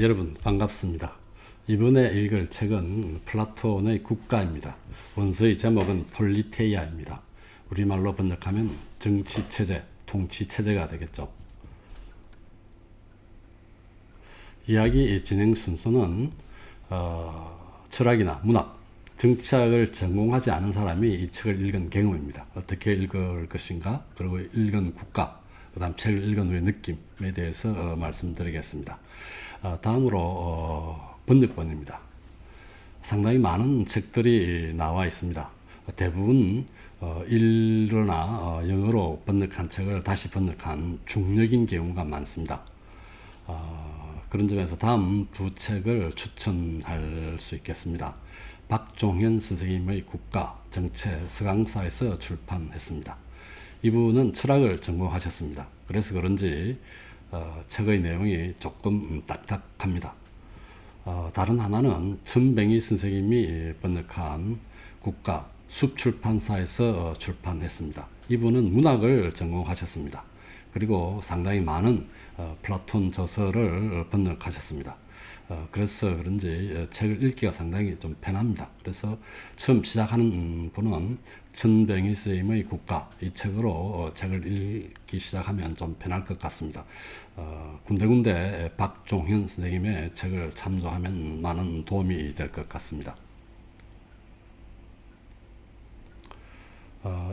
여러분 반갑습니다. 이번에 읽을 책은 플라톤의 국가입니다. 원서의 제목은 폴리테이아입니다. 우리말로 번역하면 정치체제, 통치체제가 되겠죠. 이야기 진행 순서는 철학이나 문학, 정치학을 전공하지 않은 사람이 이 책을 읽은 경험입니다. 어떻게 읽을 것인가, 그리고 읽은 국가, 그 다음 책을 읽은 후의 느낌에 대해서 말씀드리겠습니다. 다음으로 번역본입니다. 상당히 많은 책들이 나와 있습니다. 대부분 일어나 영어로 번역한 책을 다시 번역한 중력인 경우가 많습니다. 그런 점에서 다음 두 책을 추천할 수 있겠습니다. 박종현 선생님의 국가, 정체, 서강사에서 출판했습니다. 이분은 철학을 전공하셨습니다. 그래서 그런지 책의 내용이 조금 딱딱합니다. 다른 하나는 천뱅이 선생님이 번역한 국가, 숲출판사에서 출판했습니다. 이분은 문학을 전공하셨습니다. 그리고 상당히 많은 플라톤 저서를 번역하셨습니다. 그래서 그런지 책을 읽기가 상당히 좀 편합니다. 그래서 처음 시작하는 분은 천뱅이 선생님의 국가, 이 책으로 책을 읽기 시작하면 좀 편할 것 같습니다. 군데군데 박종현 선생님의 책을 참조하면 많은 도움이 될 것 같습니다.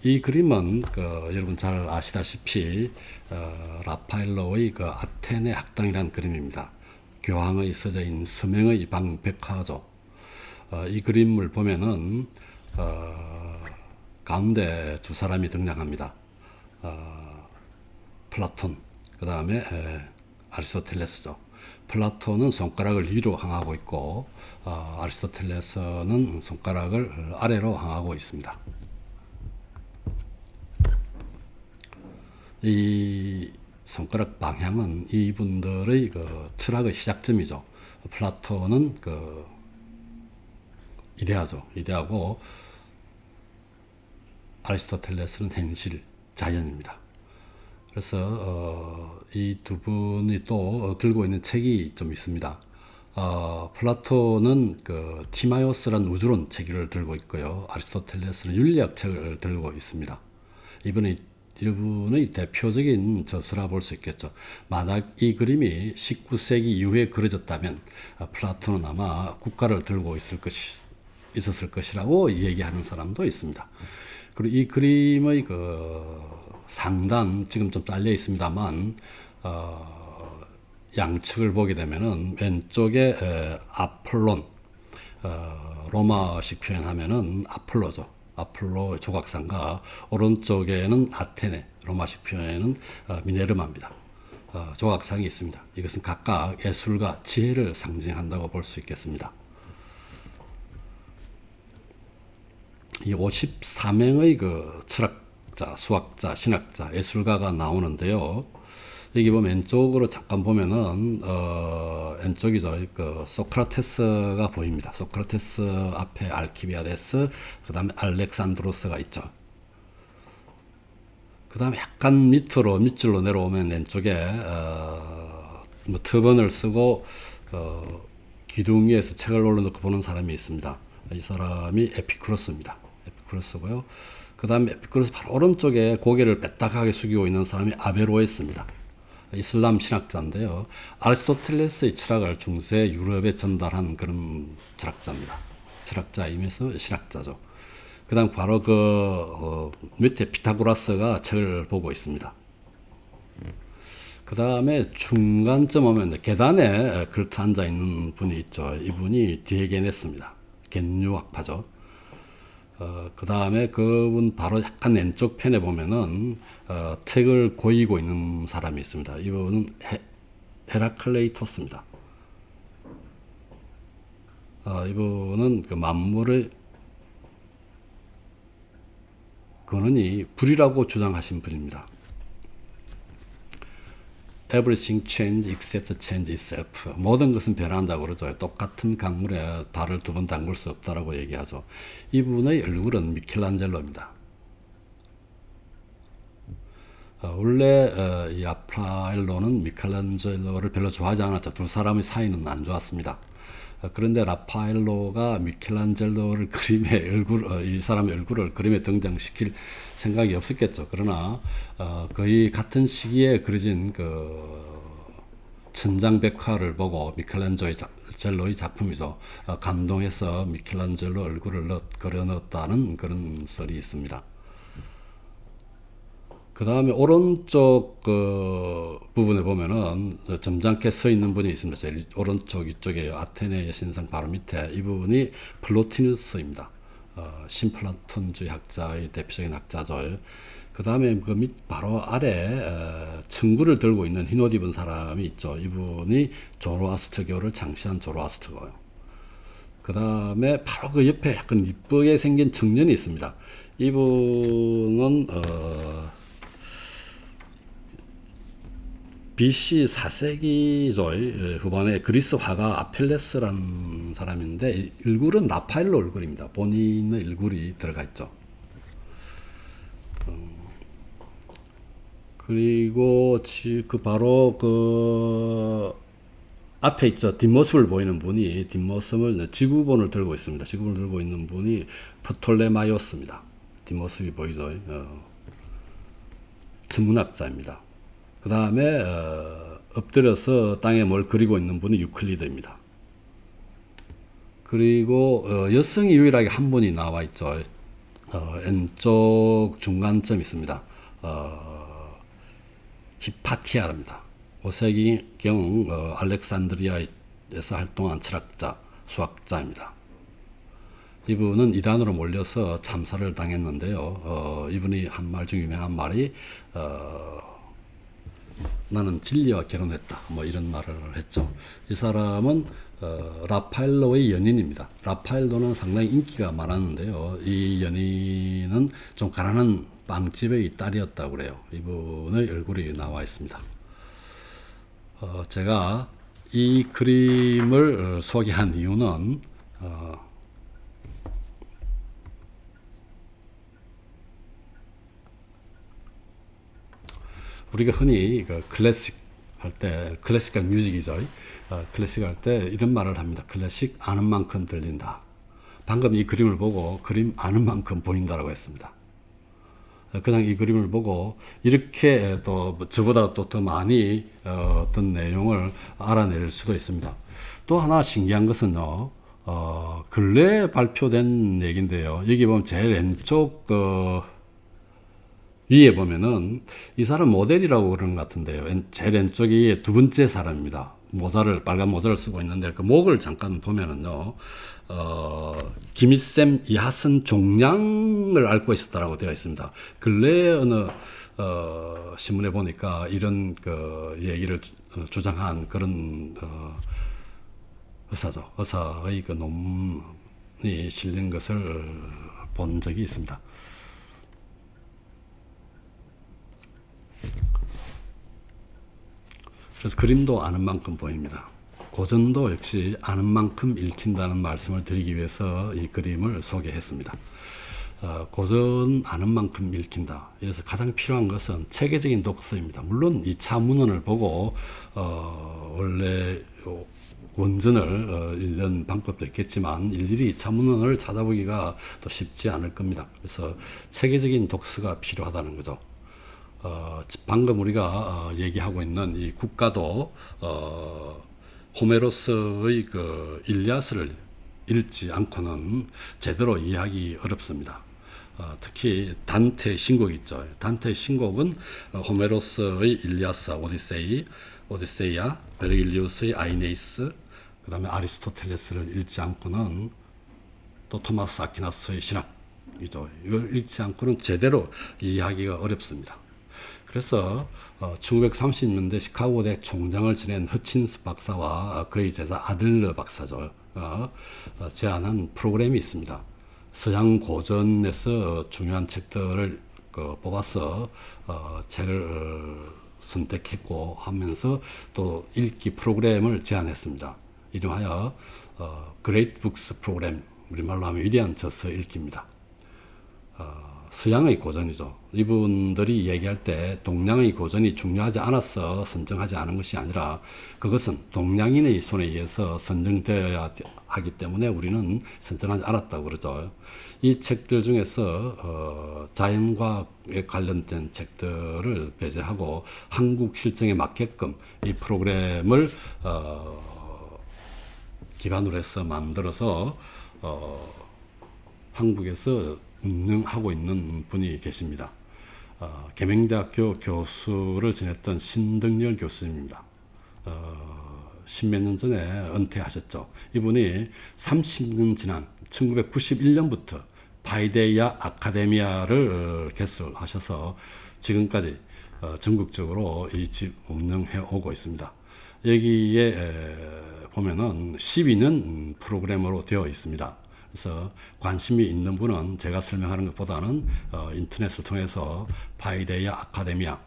이 그림은 여러분 잘 아시다시피 라파엘로의 아테네 학당이라는 그림입니다. 교황의 서재인 서명의 방 벽화죠. 이 그림을 보면은 가운데 두 사람이 등장합니다. 플라톤, 그 다음에 아리스토텔레스죠. 플라톤은 손가락을 위로 향하고 있고 아리스토텔레스는 손가락을 아래로 향하고 있습니다. 이 손가락 방향은 이분들의 철학의 시작점이죠. 플라톤은 이데아죠. 이데아고 아리스토텔레스는 현실, 자연입니다. 그래서 이 두 분이 또 들고 있는 책이 좀 있습니다. 플라톤은 티마이오스라는 우주론 책을 들고 있고요. 아리스토텔레스는 윤리학 책을 들고 있습니다. 이분의 대표적인 저서라 볼 수 있겠죠. 만약 이 그림이 19세기 이후에 그려졌다면 플라톤은 아마 국가를 들고 있었을 것이라고 얘기하는 사람도 있습니다. 그리고 이 그림의 상단 지금 좀 잘려 있습니다만 양측을 보게 되면은 왼쪽에 아폴론, 로마식 표현하면은 아폴로죠. 아폴로 조각상과 오른쪽에는 아테네, 로마식 표현은 미네르마입니다. 조각상이 있습니다. 이것은 각각 예술과 지혜를 상징한다고 볼 수 있겠습니다. 이 54명의 철학자, 수학자, 신학자, 예술가가 나오는데요. 여기 보면 왼쪽으로 잠깐 보면은 왼쪽이죠. 소크라테스가 보입니다. 소크라테스 앞에 알키비아데스, 그 다음에 알렉산드로스가 있죠. 그 다음에 약간 밑줄로 내려오면 왼쪽에 터번을 쓰고 기둥 위에서 책을 올려놓고 보는 사람이 있습니다. 이 사람이 에피쿠로스입니다. 에피쿠로스고요. 그 다음에 에피쿠로스 바로 오른쪽에 고개를 빼딱하게 숙이고 있는 사람이 아베로에스입니다. 이슬람 신학자인데요. 아리스토텔레스의 철학을 중세 유럽에 전달한 그런 철학자입니다. 철학자이면서 신학자죠. 그 다음 바로 밑에 피타고라스가 책을 보고 있습니다. 그 다음에 중간쯤 오면 계단에 걸터 앉아 있는 분이 있죠. 이분이 디에게네스입니다. 겐유학파죠. 그 다음에 그분 바로 약간 왼쪽 편에 보면은 책을 고이고 있는 사람이 있습니다. 이분은 헤라클레이토스입니다. 이분은 만물의 근원이 불이라고 주장하신 분입니다. Everything change except change itself. 모든 것은 변한다고 그러죠. 똑같은 강물에 발을 두 번 담글 수 없다라고 얘기하죠. 이분의 얼굴은 미켈란젤로입니다. 원래 이 라파엘로는 미켈란젤로를 별로 좋아하지 않았죠. 두 사람의 사이는 안 좋았습니다. 그런데 라파엘로가 미켈란젤로를 그림에 이 사람의 얼굴을 그림에 등장시킬 생각이 없었겠죠. 그러나 거의 같은 시기에 그려진 그 천장백화를 보고 미켈란젤로의 작품이죠. 감동해서 미켈란젤로 얼굴을 그려 넣었다는 그런 썰이 있습니다. 그 다음에 오른쪽 그 부분에 보면은 점잖게 서 있는 분이 있습니다. 제일 오른쪽 이쪽에 아테네의 신상 바로 밑에 이 분이 플로티누스입니다. 신플라톤주의 학자의 대표적인 학자죠. 그 다음에 그 밑 바로 아래 청구를 들고 있는 흰 옷 입은 사람이 있죠. 이분이 조로아스터교를 창시한 조로아스터고요. 그 다음에 바로 그 옆에 약간 이쁘게 생긴 청년이 있습니다. 이분은 BC 4세기죠. 후반에 그리스 화가 아펠레스라는 사람인데 얼굴은 라파엘로 얼굴입니다. 본인의 얼굴이 들어가 있죠. 그리고 그 바로 그 앞에 있죠. 뒷모습을 보이는 분이 뒷모습을 지구본을 들고 있습니다. 지구본을 들고 있는 분이 프톨레마이오스입니다. 뒷모습이 보이죠. 천문학자입니다. 그 다음에 엎드려서 땅에 뭘 그리고 있는 분이 유클리드입니다. 그리고 여성이 유일하게 한 분이 나와 있죠. 왼쪽 중간점 있습니다. 히파티아랍니다. 5세기경 알렉산드리아에서 활동한 철학자, 수학자입니다. 이분은 이단으로 몰려서 참사를 당했는데요. 이분이 한 말 중 유명한 말이 나는 진리와 결혼했다. 뭐 이런 말을 했죠. 이 사람은 라파엘로의 연인입니다. 라파엘로는 상당히 인기가 많았는데요. 이 연인은 좀 가난한 빵집의 딸이었다고 그래요. 이분의 얼굴이 나와 있습니다. 제가 이 그림을 소개한 이유는 우리가 흔히 그 클래식 할 때, 클래식한 뮤직이죠. 클래식 할 때 이런 말을 합니다. 클래식 아는 만큼 들린다. 방금 이 그림을 보고 그림 아는 만큼 보인다라고 했습니다. 그냥 이 그림을 보고 이렇게 또 저보다 또 더 많이 어떤 내용을 알아낼 수도 있습니다. 또 하나 신기한 것은요, 근래에 발표된 얘기인데요. 여기 보면 제일 왼쪽 위에 보면은 이 사람 모델이라고 그러는 것 같은데요. 제일 왼쪽이 두 번째 사람입니다. 빨간 모자를 쓰고 있는데 그 목을 잠깐 보면은요, 김이쌤 이하선 종량을 앓고 있었다라고 되어 있습니다. 근래에 어느 신문에 보니까 이런 그 얘기를 주장한 그런 의사죠. 의사의 그 논문이 실린 것을 본 적이 있습니다. 그래서 그림도 아는 만큼 보입니다. 고전도 역시 아는 만큼 읽힌다는 말씀을 드리기 위해서 이 그림을 소개했습니다. 고전 아는 만큼 읽힌다. 그래서 가장 필요한 것은 체계적인 독서입니다. 물론 2차 문헌을 보고 원래 원전을 읽는 방법도 있겠지만 일일이 2차 문헌을 찾아보기가 또 쉽지 않을 겁니다. 그래서 체계적인 독서가 필요하다는 거죠. 방금 우리가 얘기하고 있는 이 국가도 호메로스의 그 일리아스를 읽지 않고는 제대로 이해하기 어렵습니다. 특히 단테의 신곡 있죠. 단테의 신곡은 호메로스의 일리아스, 오디세이아, 베르길리우스의 아이네이스, 그 다음에 아리스토텔레스를 읽지 않고는 또 토마스 아퀴나스의 신학이죠. 이걸 읽지 않고는 제대로 이해하기가 어렵습니다. 그래서 1930년대 시카고대 총장을 지낸 허친스 박사와 그의 제자 아들러 박사죠. 제안한 프로그램이 있습니다. 서양 고전에서 중요한 책들을 뽑아서 책을 선택했고 하면서 또 읽기 프로그램을 제안했습니다. 이름하여 Great Books 프로그램, 우리말로 하면 위대한 저서 읽기입니다. 서양의 고전이죠. 이분들이 얘기할 때 동양의 고전이 중요하지 않아서 선정하지 않은 것이 아니라 그것은 동양인의 손에 의해서 선정되어야 하기 때문에 우리는 선정하지 않았다고 그러죠. 이 책들 중에서 자연과학에 관련된 책들을 배제하고 한국 실정에 맞게끔 이 프로그램을 기반으로 해서 만들어서 한국에서 운영하고 있는 분이 계십니다. 계명대학교 교수를 지냈던 신덕열 교수입니다. 십몇 년 전에 은퇴하셨죠. 이분이 30년 지난 1991년부터 파이데이아 아카데미아를 개설하셔서 지금까지 전국적으로 이 집 운영해 오고 있습니다. 여기에 보면은 12년 프로그램으로 되어 있습니다. 그래서 관심이 있는 분은 제가 설명하는 것보다는 인터넷을 통해서 파이데이아 아카데미아를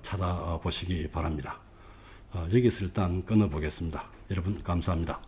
찾아보시기 바랍니다. 여기서 일단 끊어보겠습니다. 여러분 감사합니다.